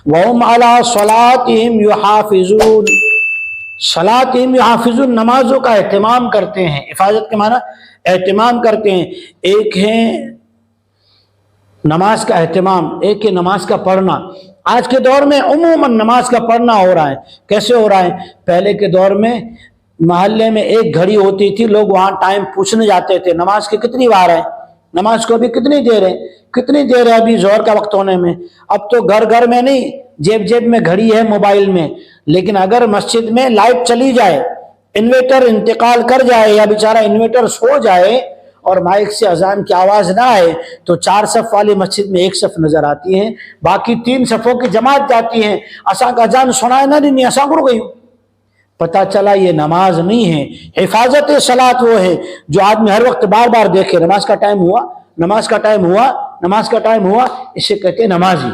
वहुम अला सलातिहिम युहाफिजून, सलातिहिम युहाफिजून, नमाजों का एहतमाम करते हैं। हिफाजत के माना एहतमाम करते हैं। एक है नमाज का एहतमाम, एक है नमाज का पढ़ना। आज के दौर में उमूमन नमाज का पढ़ना हो रहा है। कैसे हो रहा है? पहले के दौर में मोहल्ले में एक घड़ी होती थी, लोग वहां टाइम पूछने जाते थे नमाज की कितनी बार है, नमाज को अभी कितनी देर है, कितनी देर है अभी जोहर का वक्त होने में। अब तो घर घर में नहीं, जेब जेब में घड़ी है मोबाइल में। लेकिन अगर मस्जिद में लाइट चली जाए, इन्वर्टर इंतकाल कर जाए या बेचारा इन्वर्टर सो जाए और माइक से अजान की आवाज ना आए, तो 4 सफ वाली मस्जिद में 1 सफ नजर आती है, बाकी 3 सफों की जमात जाती है। असा का अजान सुनाए ना, नहीं असा उड़ गई। पता चला ये नमाज नहीं है। हिफाजत सलात वो है जो आदमी हर वक्त बार बार देखे, नमाज का टाइम हुआ, नमाज का टाइम हुआ, नमाज का टाइम हुआ, इसे कहते हैं नमाजी।